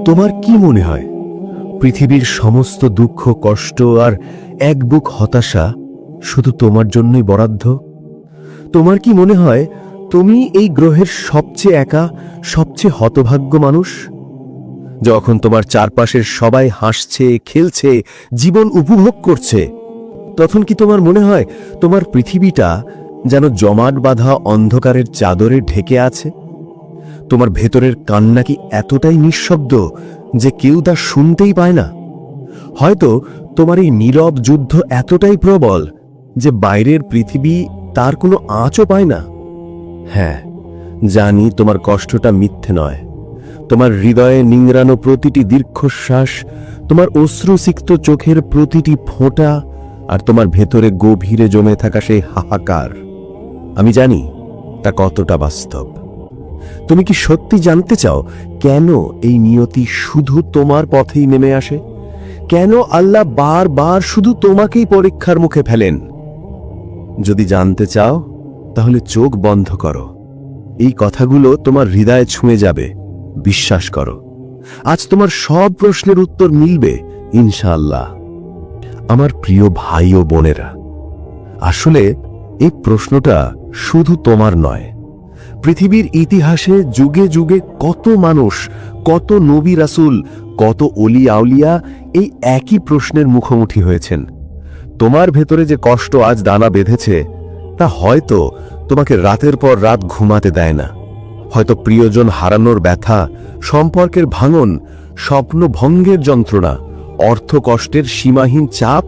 তোমার কি মনে হয় পৃথিবীর সমস্ত দুঃখ কষ্ট আর এক বুক হতাশা শুধু তোমার জন্যই বরাদ্দ? তোমার কি মনে হয় তুমি এই গ্রহের সবচেয়ে একা, সবচেয়ে হতভাগ্য মানুষ? যখন তোমার চারপাশের সবাই হাসছে, খেলছে, জীবন উপভোগ করছে, তখন কি তোমার মনে হয় তোমার পৃথিবীটা যেন জমাট বাঁধা অন্ধকারের চাদরে ঢেকে আছে? তোমার ভেতরের কান্না কি এতটাই নিঃশব্দ যে কেউ তা শুনতেই পায় না? হয়তো তোমার এই নীরব যুদ্ধ এতটাই প্রবল যে বাইরের পৃথিবী তার কোনো আঁচও পায় না। হ্যাঁ, জানি তোমার কষ্টটা মিথ্যে নয়। তোমার হৃদয়ে নিংড়ানো প্রতিটি দীর্ঘশ্বাস, তোমার অশ্রুসিক্ত চোখের প্রতিটি ফোঁটা, আর তোমার ভেতরে গভীরে জমে থাকা সেই হাহাকার, আমি জানি তা কতটা বাস্তব। তুমি কি সত্যি জানতে চাও কেন এই নিয়তি শুধু তোমার পথেই নেমে আসে? কেন আল্লাহ বারবার শুধু তোমাকেই পরীক্ষার মুখে ফেলেন? যদি জানতে চাও তাহলে চোখ বন্ধ করো। এই কথাগুলো তোমার হৃদয়ে ছুঁয়ে যাবে, বিশ্বাস করো। আজ তোমার সব প্রশ্নের উত্তর মিলবে ইনশাআল্লাহ। আমার প্রিয় ভাই ও বোনেরা, আসলে এই প্রশ্নটা শুধু তোমার নয়। পৃথিবীর ইতিহাসে যুগে যুগে কত মানুষ, কত নবী রাসূল, কত অলি আউলিয়া এই একই প্রশ্নের মুখোমুখি হয়েছেন। তোমার ভেতরে যে কষ্ট আজ দানা বেঁধেছে, তা হয়তো তোমাকে রাতের পর রাত ঘুমাতে দেয় না। হয়তো প্রিয়জন হারানোর ব্যথা, সম্পর্কের ভাঙন, স্বপ্ন ভঙ্গের যন্ত্রণা, অর্থ কষ্টের সীমাহীন চাপ,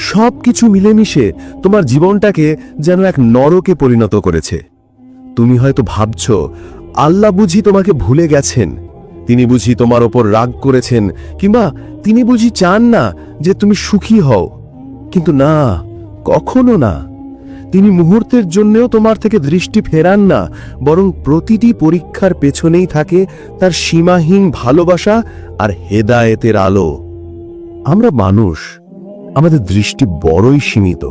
সবকিছু মিলেমিশে তোমার জীবনটাকে যেন এক নরকে পরিণত করেছে। তুমি হয়তো ভাবছ আল্লাহ বুঝি তোমাকে ভুলে গেছেন, তিনি বুঝি তোমার ওপর রাগ করেছেন, কিংবা তিনি বুঝি চান না যে তুমি সুখী হও। কিন্তু না, কখনো না। তিনি মুহূর্তের জন্যও তোমার থেকে দৃষ্টি ফেরান না, বরং প্রতিটি পরীক্ষার পেছনেই থাকে তার সীমাহীন ভালোবাসা আর হেদায়েতের আলো। আমরা মানুষ, আমাদের দৃষ্টি বড়ই সীমিত।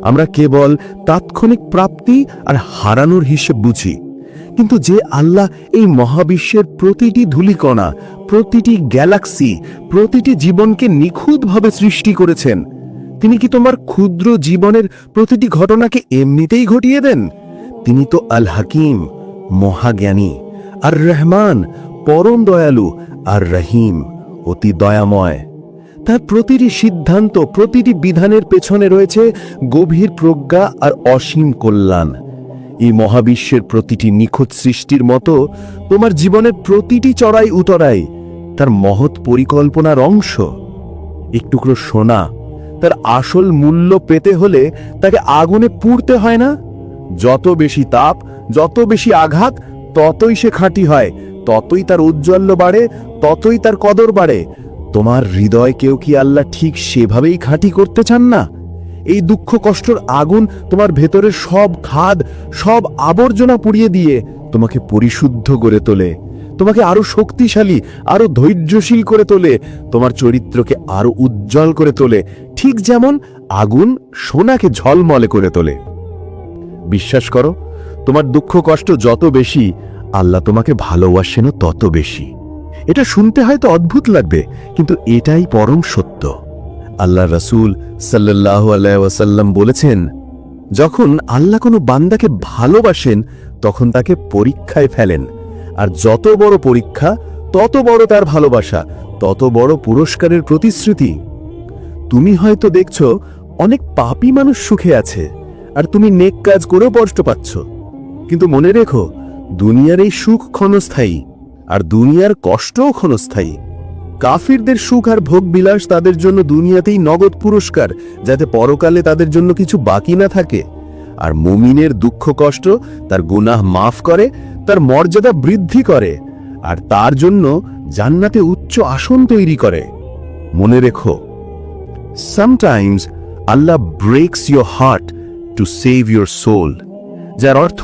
আমরা কেবল তাৎক্ষণিক প্রাপ্তি আর হারানোর হিসেব বুঝি। কিন্তু যে আল্লাহ এই মহাবিশ্বের প্রতিটি ধূলিকণা, প্রতিটি গ্যালাক্সি, প্রতিটি জীবনকে নিখুঁতভাবে সৃষ্টি করেছেন, তিনি কি তোমার ক্ষুদ্র জীবনের প্রতিটি ঘটনাকে এমনিতেই ঘটিয়ে দেন? তিনি তো আল হাকিম, মহাজ্ঞানী, আর রহমান, পরম দয়ালু, আর রহিম, অতি দয়াময়। তার প্রতিটি সিদ্ধান্ত, প্রতিটি বিধানের পেছনে রয়েছে গভীর প্রজ্ঞা আর অসীম কল্যাণ। এই মহাবিশ্বের প্রতিটি নিখুঁত সৃষ্টির মতো তোমার জীবনের প্রতিটি চড়াই উতরাই তার মহৎ পরিকল্পনার অংশ। এক টুকরো সোনা তার আসল মূল্য পেতে হলে তাকে আগুনে পুড়তে হয় না? যত বেশি তাপ, যত বেশি আঘাত, ততই সে খাঁটি হয়, ততই তার ঔজ্জ্বল্য বাড়ে, ততই তার কদর বাড়ে। তোমার হৃদয়কেও কি আল্লাহ ঠিক সেভাবেই খাঁটি করতে চান না? এই দুঃখ কষ্টের আগুন তোমার ভেতরের সব খাদ, সব আবর্জনা পুড়িয়ে দিয়ে তোমাকে পরিশুদ্ধ করে তোলে, তোমাকে আরো শক্তিশালী, আরো ধৈর্যশীল করে তোলে, তোমার চরিত্রকে আরো উজ্জ্বল করে তোলে, ঠিক যেমন আগুন সোনাকে ঝলমলে করে তোলে। বিশ্বাস করো, তোমার দুঃখ কষ্ট যত বেশি, আল্লাহ তোমাকে ভালোবাসেনও তত বেশি। এটা শুনতে হয়তো অদ্ভুত লাগবে, কিন্তু এটাই পরম সত্য। আল্লাহ রাসূল সাল্লাল্লাহু আলাইহি ওয়াসাল্লাম বলেছেন, যখন আল্লাহ কোনো বান্দাকে ভালোবাসেন তখন তাকে পরীক্ষায় ফেলেন, আর যত বড় পরীক্ষা তত বড় তার ভালোবাসা, তত বড় পুরস্কারের প্রতিশ্রুতি। তুমি হয়তো দেখছো অনেক পাপী মানুষ সুখে আছে, আর তুমি নেক কাজ করেও কষ্ট পাচ্ছ। কিন্তু মনে রেখো, দুনিয়ার এই সুখ ক্ষণস্থায়ী, আর দুনিয়ার কষ্টও ক্ষণস্থায়ী। কাফিরদের সুখ আর ভোগ বিলাস তাদের জন্য দুনিয়াতেই নগদ পুরস্কার, যাতে পরকালে তাদের জন্য কিছু বাকি না থাকে। আর মুমিনের দুঃখ কষ্ট তার গুনাহ মাফ করে, তার মর্যাদা বৃদ্ধি করে, আর তার জন্য জান্নাতে উচ্চ আসন তৈরি করে। মনে রেখো, sometimes Allah breaks your heart to save your soul, যার অর্থ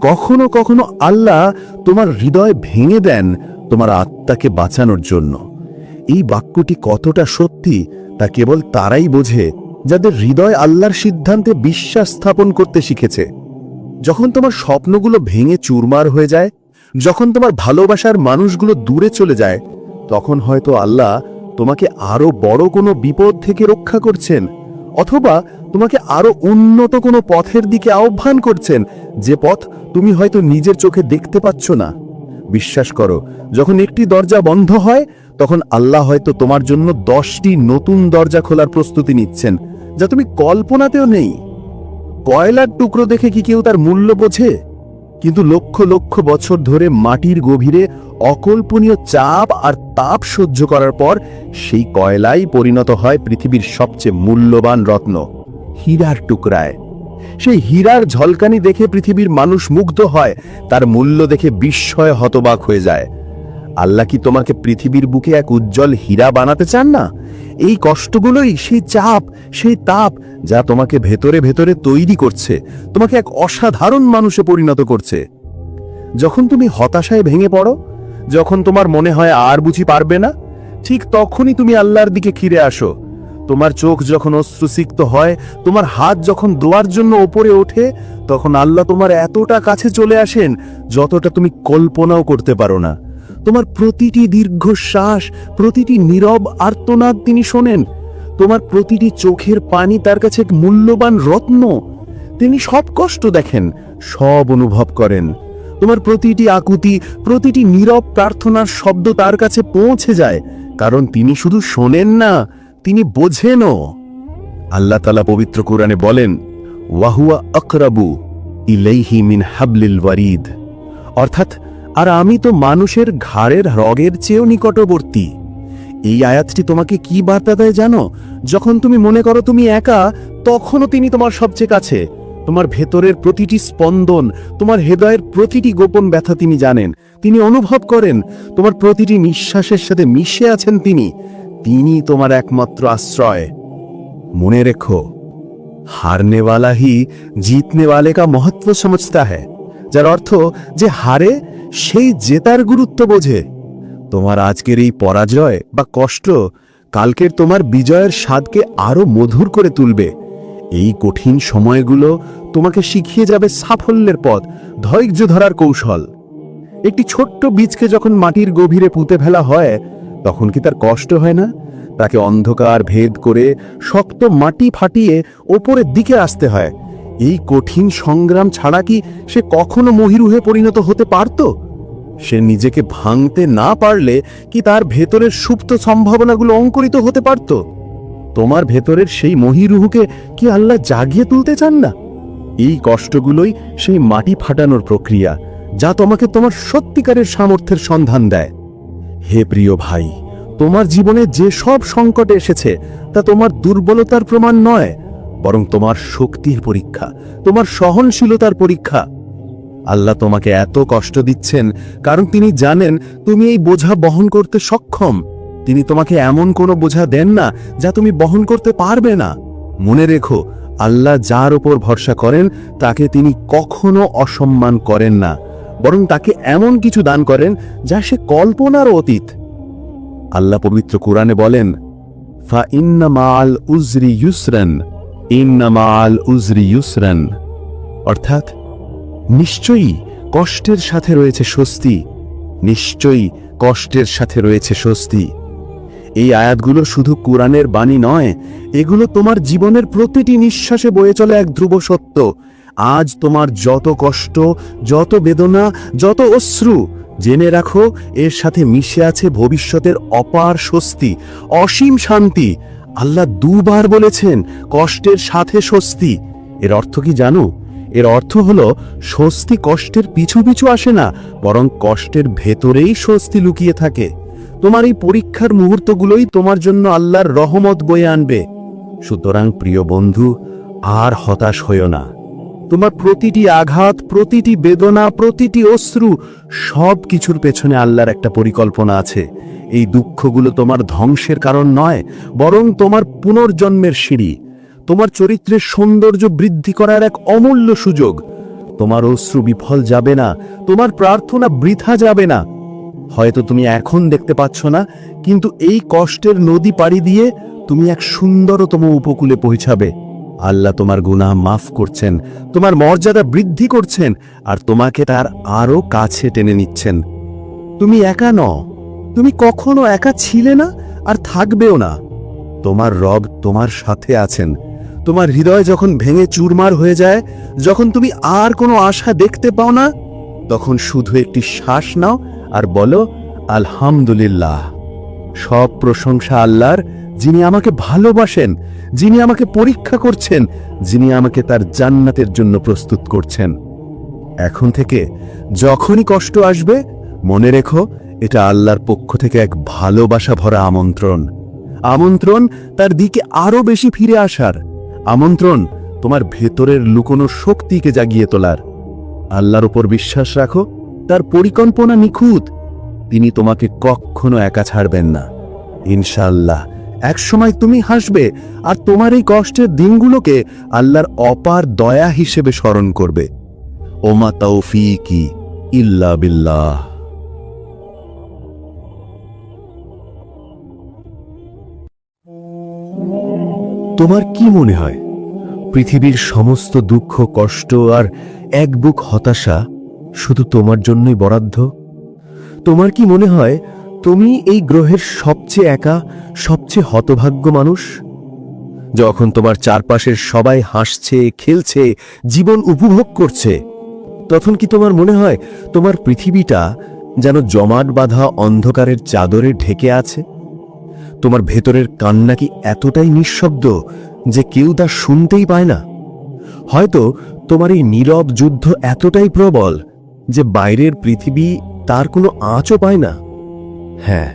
কখনো কখনো আল্লাহ তোমার হৃদয় ভেঙে দেন তোমার আত্মাকে বাঁচানোর জন্য। এই বাক্যটি কতটা সত্যি তা কেবল তারাই বোঝে যাদের হৃদয় আল্লাহর সিদ্ধান্তে বিশ্বাস স্থাপন করতে শিখেছে। যখন তোমার স্বপ্নগুলো ভেঙে চুরমার হয়ে যায়, যখন তোমার ভালোবাসার মানুষগুলো দূরে চলে যায়, তখন হয়তো আল্লাহ তোমাকে আরো বড় কোনো বিপদ থেকে রক্ষা করছেন, অথবা তোমাকে আরো উন্নত কোনো পথের দিকে আহ্বান করছেন, যে পথ তুমি হয়তো নিজের চোখে দেখতে পাচ্ছ না। বিশ্বাস করো, যখন একটি দরজা বন্ধ হয়, তখন আল্লাহ হয়তো তোমার জন্য 10টি নতুন দরজা খোলার প্রস্তুতি নিচ্ছেন, যা তুমি কল্পনাতেও নেই। কয়লার টুকরো দেখে কি কেউ তার মূল্য বোঝে? কিন্তু লক্ষ লক্ষ বছর ধরে মাটির গভীরে অকল্পনীয় চাপ আর তাপ সহ্য করার পর সেই কয়লাই পরিণত হয় পৃথিবীর সবচেয়ে মূল্যবান রত্ন, হীরার টুকরায়। সেই হীরার ঝলকানি দেখে পৃথিবীর মানুষ মুগ্ধ হয়, তার মূল্য দেখে বিস্ময়ে হতবাক হয়ে যায়। আল্লাহ কি তোমাকে পৃথিবীর বুকে এক উজ্জ্বল হীরা বানাতে চান না? এই কষ্টগুলোই সেই চাপ, সেই তাপ, যা তোমাকে ভেতরে ভেতরে তৈরি করছে, তোমাকে এক অসাধারণ মানুষে পরিণত করছে। যখন তুমি হতাশায় ভেঙে পড়ো, যখন তোমার মনে হয় আর বুঝি পারবে না, ঠিক তখনই তুমি আল্লাহর দিকে ফিরে আসো। তোমার চোখ যখন অশ্রুসিক্ত হয়, তোমার হাত যখন দোয়ার জন্য ওপরে ওঠে, তখন আল্লাহ তোমার এতটা কাছে চলে আসেন যতটা তুমি কল্পনাও করতে পারো না। তোমার প্রতিটি দীর্ঘশ্বাস, প্রতিটি নীরব আর্তনাদ তিনি শোনেন। তোমার প্রতিটি চোখের পানি তার কাছে এক মূল্যবান রত্ন। তিনি সব কষ্ট দেখেন, সব অনুভব করেন। তোমার প্রতিটি আকুতি, প্রতিটি নীরব প্রার্থনার শব্দ তার কাছে পৌঁছে যায়, কারণ তিনি শুধু শোনেন না, তিনি বোঝেনও। আল্লাহ তাআলা পবিত্র কোরআনে বলেন, ওয়াহুয়া আকরাবু ইলাইহি মিন হাবলিল ওয়ারিদ, অর্থাৎ আর আমি তো মানুষের ঘাড়ের রগের চেয়েও নিকটবর্তী। এই আয়াতটি তোমাকে কি বার্তা দেয় জানো? যখন তুমি মনে করো তুমি একা, তখনও তিনি তোমার সবচেয়ে কাছে। তোমার ভেতরের প্রতিটি স্পন্দন, তোমার হৃদয়ের প্রতিটি গোপন ব্যথা তিনি জানেন, তিনি অনুভব করেন। তোমার প্রতিটি নিঃশ্বাসের সাথে মিশে আছেন তিনি। তিনি তোমার একমাত্র আশ্রয়। মনে রেখো, হারনে ওয়ালা হি জিতনে ওয়ালে কা মহত্ব সমঝতা হ্যায়, যার অর্থ যে হারে সেই জেতার গুরুত্ব বোঝে। তোমার আজকের এই পরাজয় বা কষ্ট কালকের তোমার বিজয়ের স্বাদকে আরো মধুর করে তুলবে। এই কঠিন সময়গুলো তোমাকে শিখিয়ে যাবে সাফল্যের পথ, ধৈর্য ধরার কৌশল। একটি ছোট্ট বীজকে যখন মাটির গভীরে পুঁতে ফেলা হয়, তখন কি তার কষ্ট হয় না? তাকে অন্ধকার ভেদ করে শক্ত মাটি ফাটিয়ে ওপরের দিকে আসতে হয়। এই কঠিন সংগ্রাম ছাড়া কি সে কখনো মহিরুহে পরিণত হতে পারত? সে নিজেকে ভাঙতে না পারলে কি তার ভেতরের সুপ্ত সম্ভাবনাগুলো অঙ্কুরিত হতে পারত? তোমার ভেতরের সেই মহিরুহুকে কি আল্লাহ জাগিয়ে তুলতে চান না? এই কষ্টগুলোই সেই মাটি ফাটানোর প্রক্রিয়া, যা তোমাকে তোমার সত্যিকারের সামর্থ্যের সন্ধান দেয়। হে প্রিয় ভাই, তোমার জীবনে যে সব সংকট এসেছে তা তোমার দুর্বলতার প্রমাণ নয়, বরং তোমার শক্তির পরীক্ষা, তোমার সহনশীলতার পরীক্ষা। আল্লাহ তোমাকে এত কষ্ট দিচ্ছেন কারণ তিনি জানেন তুমি এই বোঝা বহন করতে সক্ষম। তিনি তোমাকে এমন কোনো বোঝা দেন না যা তুমি বহন করতে পারবে না। মনে রেখো, আল্লাহ যার উপর ভরসা করেন তাকে তিনি কখনো অসম্মান করেন না, বরং তাকে এমন কিছু দান করেন যা সে কল্পনারও অতীত। আল্লাহ পবিত্র কোরআনে বলেন, ফা ইন্না মাআল উজরি ইউসরান, ইন্না মাআল উজরি ইউসরান, অর্থাৎ নিশ্চয়ই কষ্টের সাথে রয়েছে স্বস্তি, নিশ্চয়ই কষ্টের সাথে রয়েছে স্বস্তি। এই আয়াতগুলো শুধু কোরআনের বাণী নয়, এগুলো তোমার জীবনের প্রতিটি নিঃশ্বাসে বয়ে চলে এক ধ্রুব সত্য। আজ তোমার যত কষ্ট, যত বেদনা, যত অশ্রু, জেনে রাখো এর সাথে মিশে আছে ভবিষ্যতের অপার স্বস্তি, অসীম শান্তি। আল্লাহ দুবার বলেছেন কষ্টের সাথে স্বস্তি। এর অর্থ কি জানো? এর অর্থ হলো স্বস্তি কষ্টের পিছু পিছু আসে না, বরং কষ্টের ভেতরেই স্বস্তি লুকিয়ে থাকে। তোমার এই পরীক্ষার মুহূর্তগুলোই তোমার জন্য আল্লাহর রহমত বয়ে আনবে। সুতরাং প্রিয় বন্ধু, আর হতাশ হইও না। তোমার প্রতিটি আঘাত, প্রতিটি বেদনা, প্রতিটি অশ্রু, সব কিছুর পেছনে আল্লাহর একটা পরিকল্পনা আছে। এই দুঃখগুলো তোমার ধ্বংসের কারণ নয়, বরং তোমার পুনর্জন্মের সিঁড়ি, তোমার চরিত্রের সৌন্দর্য বৃদ্ধি করার এক অমূল্য সুযোগ। তোমার অশ্রু বিফল যাবে না, তোমার প্রার্থনা বৃথা যাবে না। হয়তো তুমি এখন দেখতে পাচ্ছ না, কিন্তু এই কষ্টের নদী পাড়ি দিয়ে তুমি এক সুন্দরতম উপকূলে পৌঁছাবে। আল্লাহ তোমার গুনাহ মাফ করছেন, তোমার মর্যাদা বৃদ্ধি করছেন, আর তোমাকে তার আরো কাছে টেনে নিচ্ছেন। তুমি একা নও, তুমি কখনো একা ছিলে না আর থাকবেও না। তোমার রব তোমার সাথে আছেন। তোমার হৃদয় যখন ভেঙে চুরমার হয়ে যায়, যখন তুমি আর কোনো আশা দেখতে পাও না, তখন শুধু একটি শ্বাস নাও আর বলো, আলহামদুলিল্লাহ। সব প্রশংসা আল্লাহর, যিনি আমাকে ভালোবাসেন, যিনি আমাকে পরীক্ষা করছেন, যিনি আমাকে তার জান্নাতের জন্য প্রস্তুত করছেন। এখন থেকে যখনই কষ্ট আসবে, মনে রেখো এটা আল্লাহর পক্ষ থেকে এক ভালোবাসা ভরা আমন্ত্রণ। আমন্ত্রণ তার দিকে আরো বেশি ফিরে আসার। আমন্ত্রণ তোমার ভেতরের লুকোনো শক্তিকে জাগিয়ে তোলার। আল্লাহর উপর বিশ্বাস রাখো, তার পরিকল্পনা নিখুঁত। তিনি তোমাকে কখনো একা ছাড়বেন না। ইনশাআল্লাহ একসময় তুমি হাসবে, আর তোমার এই কষ্টের দিনগুলোকে আল্লাহর অপার দয়া হিসেবে স্মরণ করবে। ওমা তাওফীকি ইল্লা বিল্লাহ। তোমার কি মনে হয় পৃথিবীর সমস্ত দুঃখ, কষ্ট আর এক বুক হতাশা শুধু তোমার জন্যই বরাদ্দ? তোমার কি মনে হয় তুমি এই গ্রহের সবচেয়ে একা, সবচেয়ে হতভাগ্য মানুষ? যখন তোমার চারপাশের সবাই হাসছে, খেলছে, জীবন উপভোগ করছে, তখন কি তোমার মনে হয় তোমার পৃথিবীটা যেন জমাট বাঁধা অন্ধকারের চাদরে ঢেকে আছে? তোমার ভেতরের কান্না কি এতটাই নিঃশব্দ যে কেউ তা শুনতেই পায় না? হয়তো তোমার এই নীরব যুদ্ধ এতটাই প্রবল যে বাইরের পৃথিবী তার কোনো আঁচও পায় না। হ্যাঁ,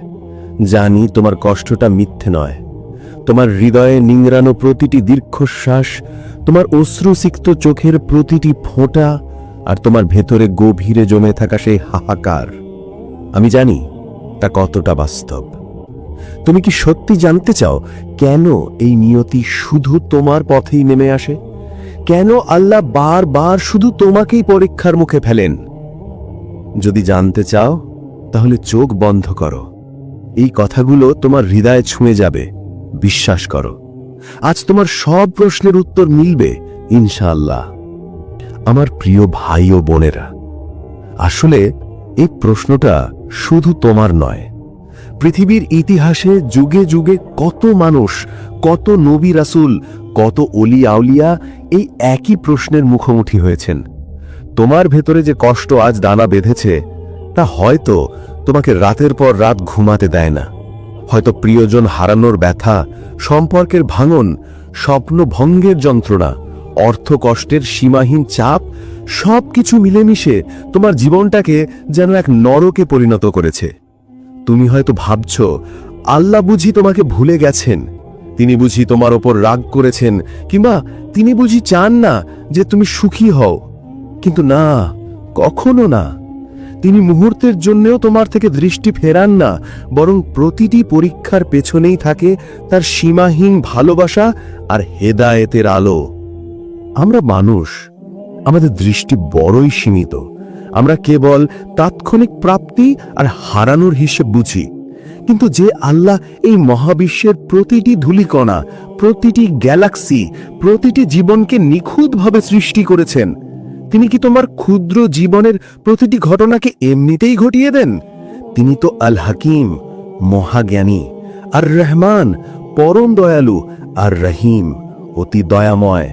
জানি তোমার কষ্টটা মিথ্যে নয়। তোমার হৃদয়ে নিংড়ানো প্রতিটি দীর্ঘশ্বাস, তোমার অশ্রুসিক্ত চোখের প্রতিটি ফোঁটা, আর তোমার ভেতরে গভীরে জমে থাকা সেই হাহাকার, আমি জানি তা কতটা বাস্তব। তুমি কি সত্যি জানতে চাও কেন এই নিয়তি শুধু তোমার পথেই নেমে আসে? কেন আল্লাহ বারবার শুধু তোমাকেই পরীক্ষার মুখে ফেলেন? যদি জানতে চাও তাহলে চোখ বন্ধ করো। এই কথাগুলো তোমার হৃদয়ে ছুঁয়ে যাবে, বিশ্বাস করো। আজ তোমার সব প্রশ্নের উত্তর মিলবে ইনশাআল্লাহ। আমার প্রিয় ভাই ও বোনেরা, আসলে এই প্রশ্নটা শুধু তোমার নয়। পৃথিবীর ইতিহাসে যুগে যুগে কত মানুষ, কত নবী রাসূল, কত অলি আউলিয়া এই একই প্রশ্নের মুখোমুখি হয়েছেন। তোমার ভেতরে যে কষ্ট আজ দানা বেঁধেছে, তা হয়তো তোমাকে রাতের পর রাত ঘুমাতে দেয় না। হয়তো প্রিয়জন হারানোর ব্যথা, সম্পর্কের ভাঙন, স্বপ্ন ভঙ্গের যন্ত্রণা, অর্থ কষ্টের সীমাহীন চাপ, সবকিছু মিলেমিশে তোমার জীবনটাকে যেন এক নরকে পরিণত করেছে। তুমি হয়তো ভাবছ, আল্লাহ বুঝি তোমাকে ভুলে গেছেন, তিনি বুঝি তোমার ওপর রাগ করেছেন, কিংবা তিনি বুঝি চান না যে তুমি সুখী হও। কিন্তু না, কখনো না। তিনি মুহূর্তের জন্যও তোমার থেকে দৃষ্টি ফেরান না, বরং প্রতিটি পরীক্ষার পেছনেই থাকে তার সীমাহীন ভালোবাসা আর হেদায়েতের আলো। আমরা মানুষ, আমাদের দৃষ্টি বড়ই সীমিত। আমরা কেবল তাৎক্ষণিক প্রাপ্তি আর হারানোর হিসেব বুঝি। কিন্তু যে আল্লাহ এই মহাবিশ্বের প্রতিটি ধূলিকণা, প্রতিটি গ্যালাক্সি, প্রতিটি জীবনকে নিখুঁতভাবে সৃষ্টি করেছেন, তিনি কি তোমার ক্ষুদ্র জীবনের প্রতিটি ঘটনাকে এমনিতেই ঘটিয়ে দেন? তিনি তো আল হাকিম, মহাজ্ঞানী, আর রহমান, পরম দয়ালু, আর রহিম, অতি দয়াময়।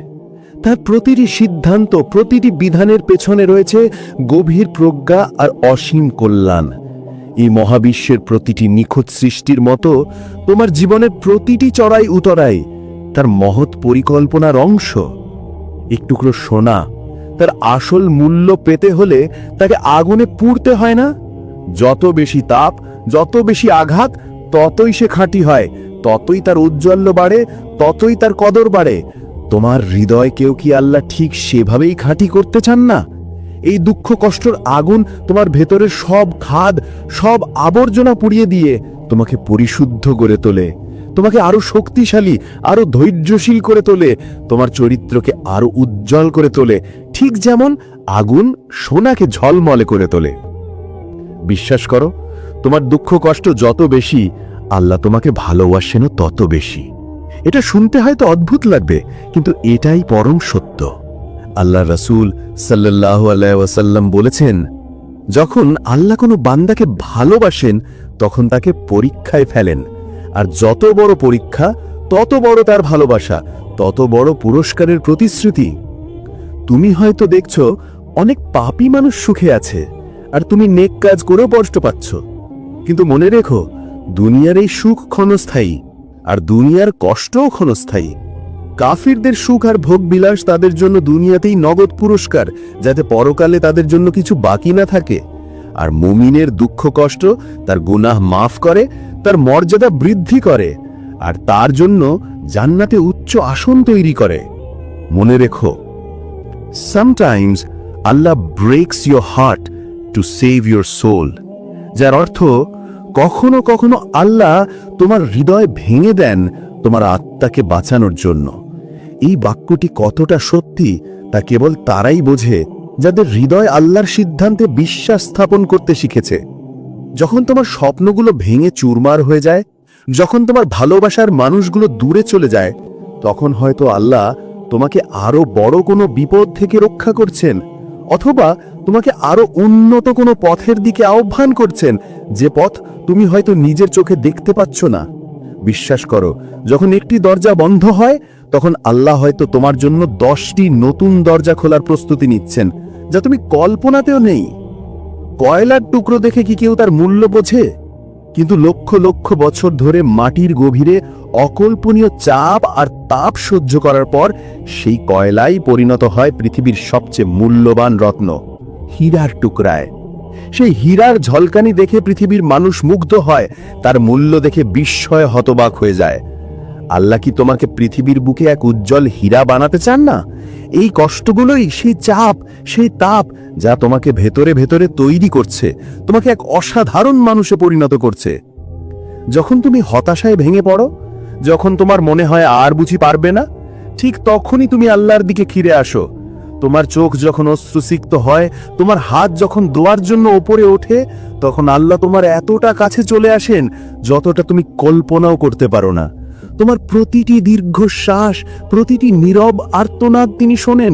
তার প্রতিটি সিদ্ধান্ত, প্রতিটি বিধানের পেছনে রয়েছে গভীর প্রজ্ঞা আর অসীম কল্যাণ। এই মহাবিশ্বের প্রতিটি নিখুঁত সৃষ্টির মতো তোমার জীবনের প্রতিটি চড়াই উতরাই তার মহৎ পরিকল্পনার অংশ। এক টুকরো সোনা তার আসল মূল্য পেতে হলে তাকে আগুনে পুড়তে হয় না? যত বেশি তাপ, যত বেশি আঘাত, ততই সে খাঁটি হয়, ততই তার ঔজ্জ্বল্য বাড়ে, ততই তার কদর বাড়ে। তোমার হৃদয়কেও কি আল্লাহ ঠিক সেভাবেই খাঁটি করতে চান না? এই দুঃখ কষ্টের আগুন তোমার ভেতরের সব খাদ, সব আবর্জনা পুড়িয়ে দিয়ে তোমাকে পরিশুদ্ধ করে তোলে, তোমাকে আরো শক্তিশালী, আরো ধৈর্যশীল করে তোলে, তোমার চরিত্রকে আরো উজ্জ্বল করে তোলে, ঠিক যেমন আগুন সোনাকে ঝলমলে করে তোলে। বিশ্বাস করো, তোমার দুঃখ কষ্ট যত বেশি, আল্লাহ তোমাকে ভালোবাসেনও তত বেশি। এটা শুনতে হয়তো অদ্ভুত লাগবে, কিন্তু এটাই পরম সত্য। আল্লাহ রাসূল সাল্লাল্লাহু আলাইহি ওয়াসাল্লাম বলেছেন, যখন আল্লাহ কোনো বান্দাকে ভালোবাসেন তখন তাকে পরীক্ষায় ফেলেন, আর যত বড় পরীক্ষা তত বড় তার ভালোবাসা, তত বড় পুরস্কারের প্রতিশ্রুতি। তুমি হয়তো দেখছো অনেক পাপী মানুষ সুখে আছে, আর তুমি নেক কাজ করেও কষ্ট পাচ্ছ, কিন্তু মনে রেখো, দুনিয়ার এই সুখ ক্ষণস্থায়ী, আর দুনিয়ার কষ্টও ক্ষণস্থায়ী। কাফিরদের সুখ আর ভোগ বিলাস তাদের জন্য দুনিয়াতেই নগদ পুরস্কার, যাতে পরকালে তাদের জন্য কিছু বাকি না থাকে। আর মুমিনের দুঃখ কষ্ট তার গুনাহ মাফ করে, তার মর্যাদা বৃদ্ধি করে, আর তার জন্য জান্নাতে উচ্চ আসন তৈরি করে। মনে রেখো, sometimes Allah breaks your heart to save your soul, যার অর্থ কখনো কখনো আল্লাহ তোমার হৃদয় ভেঙে দেন তোমার আত্মাকে বাঁচানোর জন্য। এই বাক্যটি কতটা সত্যি তা কেবল তারাই বোঝে যাদের হৃদয় আল্লাহর সিদ্ধান্তে বিশ্বাস স্থাপন করতে শিখেছে। যখন তোমার স্বপ্নগুলো ভেঙে চুরমার হয়ে যায়, যখন তোমার ভালোবাসার মানুষগুলো দূরে চলে যায়, তখন হয়তো আল্লাহ তোমাকে আরো বড় কোনো বিপদ থেকে রক্ষা করছেন, অথবা তোমাকে আরো উন্নত কোনো পথের দিকে আহ্বান করছেন, যে পথ তুমি হয়তো নিজের চোখে দেখতে পাচ্ছ না। বিশ্বাস করো, যখন একটি দরজা বন্ধ হয়, তখন আল্লাহ হয়তো তোমার জন্য 10টি নতুন দরজা খোলার প্রস্তুতি নিচ্ছেন, যা তুমি কল্পনাতেও নেই। কয়লার টুকরো দেখে কি কেউ তার মূল্য বোঝে? কিন্তু লক্ষ লক্ষ বছর ধরে মাটির গভীরে অকল্পনীয় চাপ আর তাপ সহ্য করার পর সেই কয়লাই পরিণত হয় পৃথিবীর সবচেয়ে মূল্যবান রত্ন, হীরার টুকরায়। সেই হীরার ঝলকানি দেখে পৃথিবীর মানুষ মুগ্ধ হয়, তার মূল্য দেখে বিস্ময়ে হতবাক হয়ে যায়। আল্লাহ কি তোমাকে পৃথিবীর বুকে এক উজ্জ্বল হীরা বানাতে চান না? এই কষ্টগুলোই সেই চাপ, সেই তাপ, যা তোমাকে ভেতরে ভেতরে তৈরি করছে, তোমাকে এক অসাধারণ মানুষে পরিণত করছে। যখন তুমি হতাশায় ভেঙে পড়ো, যখন তোমার মনে হয় আর বুঝি পারবে না, ঠিক তখনই তুমি আল্লাহর দিকে ফিরে আসো। তোমার চোখ যখন অশ্রুসিক্ত হয়, তোমার হাত যখন দোয়ার জন্য ওপরে ওঠে, তখন আল্লাহ তোমার এতটা কাছে চলে আসেন যতটা তুমি কল্পনাও করতে পারো না। তোমার প্রতিটি দীর্ঘশ্বাস, প্রতিটি নীরব আর্তনাদ তিনি শোনেন।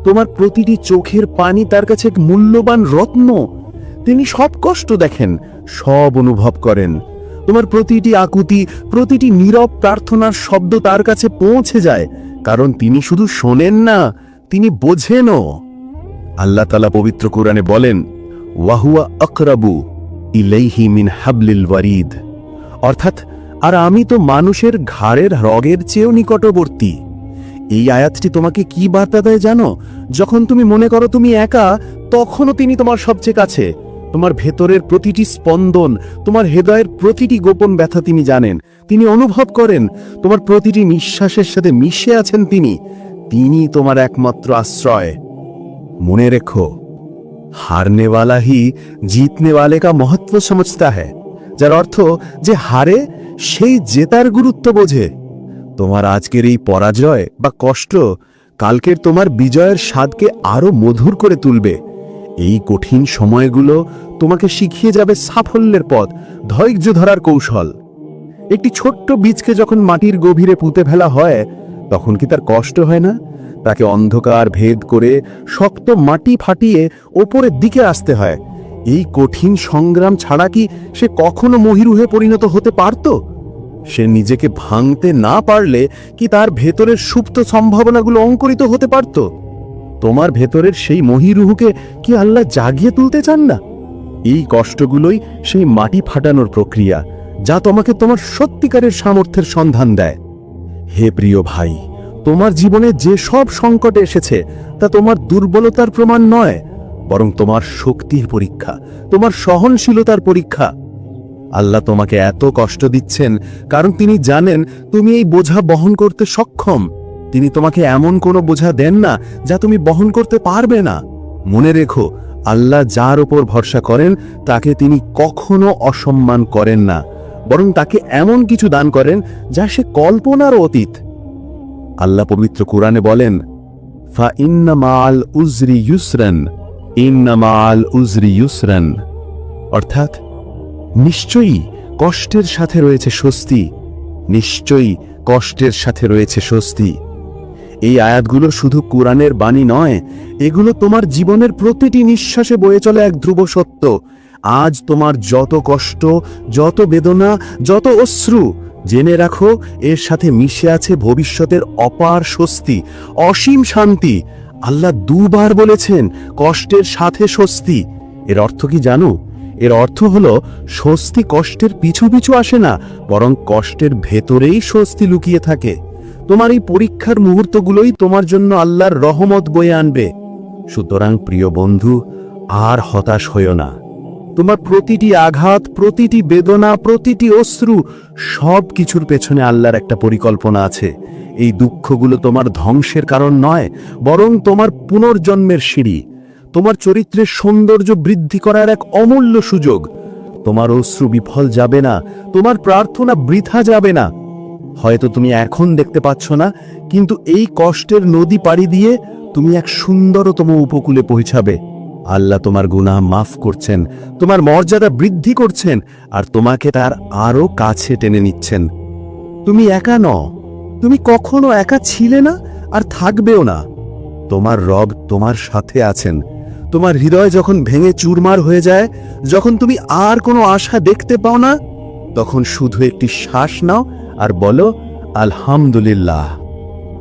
তোমার প্রতিটি চোখের পানি তার কাছে এক মূল্যবান রত্ন। তিনি সব কষ্ট দেখেন, সব অনুভব করেন। তোমার প্রতিটি আকুতি, প্রতিটি নীরব প্রার্থনার শব্দ তার কাছে পৌঁছে যায়, কারণ তিনি শুধু শোনেন না, তিনি বোঝেনও। আল্লাহ তাআলা পবিত্র কোরআনে বলেন, ওয়াহুয়া আকরাবু ইলাইহি মিন হাবলিল ওয়ারিদ, অর্থাৎ আর আমি তো মানুষের ঘাড়ের রগের চেয়েও নিকটবর্তী। এই আয়াতটি তোমাকে কি বার্তা দেয় জানো? যখন তুমি মনে করো তুমি একা, তখনও তিনি তোমার সবচেয়ে কাছে। তোমার ভেতরের প্রতিটি স্পন্দন, তোমার হৃদয়ের প্রতিটি গোপন ব্যথা তিনি জানেন, তিনি অনুভব করেন। তোমার প্রতিটি নিঃশ্বাসের সাথে মিশে আছেন তিনি। তিনি তোমার একমাত্র আশ্রয়। মনে রেখো, হারনে ওয়ালা হি জিতনে ওয়ালে কা মহত্ব সমঝতা হ্যায়, যার অর্থ যে হারে সেই জেতার গুরুত্ব বোঝে। তোমার আজকের এই পরাজয় বা কষ্ট কালকের তোমার বিজয়ের স্বাদকে আরো মধুর করে তুলবে। এই কঠিন সময়গুলো তোমাকে শিখিয়ে যাবে সাফল্যের পথ, ধৈর্য ধরার কৌশল। একটি ছোট্ট বীজকে যখন মাটির গভীরে পুঁতে ফেলা হয়, তখন কি তার কষ্ট হয় না? তাকে অন্ধকার ভেদ করে শক্ত মাটি ফাটিয়ে ওপরের দিকে আসতে হয়। এই কঠিন সংগ্রাম ছাড়া কি সে কখনো মহিরুহে পরিণত হতে পারত? সে নিজেকে ভাঙতে না পারলে কি তার ভেতরের সুপ্ত সম্ভাবনাগুলো অঙ্কুরিত হতে পারত? তোমার ভেতরের সেই মহিরুহকে কি আল্লাহ জাগিয়ে তুলতে চান না? এই কষ্টগুলোই সেই মাটি ফাটানোর প্রক্রিয়া, যা তোমাকে তোমার সত্যিকারের সামর্থ্যের সন্ধান দেয়। হে প্রিয় ভাই, তোমার জীবনে যে সব সংকট এসেছে তা তোমার দুর্বলতার প্রমাণ নয়, বরং তোমার শক্তির পরীক্ষা, তোমার সহনশীলতার পরীক্ষা। আল্লাহ তোমাকে এত কষ্ট দিচ্ছেন কারণ তিনি জানেন তুমি এই বোঝা বহন করতে সক্ষম। তিনি তোমাকে এমন কোনো বোঝা দেন না যা তুমি বহন করতে পারবে না। মনে রেখো, আল্লাহ যার উপর ভরসা করেন তাকে তিনি কখনো অসম্মান করেন না, বরং তাকে এমন কিছু দান করেন যা সে কল্পনারও অতীত। আল্লাহ পবিত্র কোরআনে বলেন, ফা ইন্না মাআল উজরি ইউসরান, ইন্না মাআল উজরি ইউসরান, অর্থাৎ নিশ্চয়ই কষ্টের সাথে রয়েছে স্বস্তি, নিশ্চয়ই কষ্টের সাথে রয়েছে স্বস্তি। এই আয়াতগুলো শুধু কোরআনের বাণী নয়, এগুলো তোমার জীবনের প্রতিটি নিঃশ্বাসে বয়ে চলে এক ধ্রুব সত্য। আজ তোমার যত কষ্ট, যত বেদনা, যত অশ্রু, জেনে রাখো এর সাথে মিশে আছে ভবিষ্যতের অপার স্বস্তি, অসীম শান্তি। আল্লাহ দুবার বলেছেন কষ্টের সাথে স্বস্তি। এর অর্থ কি জানো? এর অর্থ হলো স্বস্তি কষ্টের পিছু পিছু আসে না, বরং কষ্টের ভেতরেই স্বস্তি লুকিয়ে থাকে। তোমার এই পরীক্ষার মুহূর্তগুলোই তোমার জন্য আল্লাহর রহমত বয়ে আনবে। সুতরাং প্রিয় বন্ধু, আর হতাশ হইও না। তোমার প্রতিটি আঘাত, প্রতিটি বেদনা, প্রতিটি অশ্রু, সব কিছুর পেছনে আল্লাহর একটা পরিকল্পনা আছে। এই দুঃখগুলো তোমার ধ্বংসের কারণ নয়, বরং তোমার পুনর্জন্মের সিঁড়ি, তোমার চরিত্রের সৌন্দর্য বৃদ্ধি করার এক অমূল্য সুযোগ। তোমার অশ্রু বিফল যাবে না, তোমার প্রার্থনা বৃথা যাবে না। হয়তো তুমি এখন দেখতে পাচ্ছ না, কিন্তু এই কষ্টের নদী পাড়ি দিয়ে তুমি এক সুন্দরতম উপকূলে পৌঁছাবে। আল্লাহ তোমার গুনাহ মাফ করছেন, তোমার মর্যাদা বৃদ্ধি করছেন, আর তোমাকে তার আরো কাছে টেনে নিচ্ছেন। তুমি একা নও, তুমি কখনো একা ছিলে না আর থাকবেও না। তোমার রব তোমার সাথে আছেন। তোমার হৃদয় যখন ভেঙে চুরমার হয়ে যায়, যখন তুমি আর কোনো আশা দেখতে পাও না, তখন শুধু একটি শ্বাস নাও আর বলো, আলহামদুলিল্লাহ।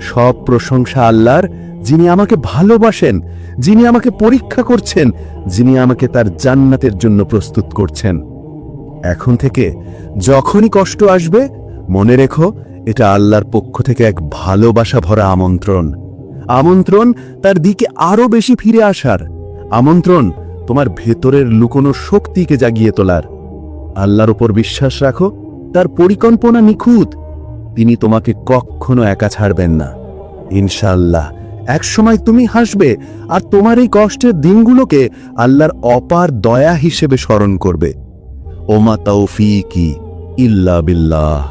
সব প্রশংসা আল্লাহর, যিনি আমাকে ভালোবাসেন, যিনি আমাকে পরীক্ষা করছেন, যিনি আমাকে তার জান্নাতের জন্য প্রস্তুত করছেন। এখন থেকে যখনই কষ্ট আসবে, মনে রেখো এটা আল্লাহর পক্ষ থেকে এক ভালোবাসা ভরা আমন্ত্রণ। আমন্ত্রণ তার দিকে আরো বেশি ফিরে আসার। আমন্ত্রণ তোমার ভেতরের লুকোনো শক্তিকে জাগিয়ে তোলার। আল্লাহর উপর বিশ্বাস রাখো, তার পরিকল্পনা নিখুঁত। তিনি তোমাকে কখনো একা ছাড়বেন না। ইনশাআল্লাহ একসময় তুমি হাসবে, আর তোমার এই কষ্টের দিনগুলোকে আল্লাহর অপার দয়া হিসেবে স্মরণ করবে। ওমা তাওফীকি ইল্লা বিল্লাহ।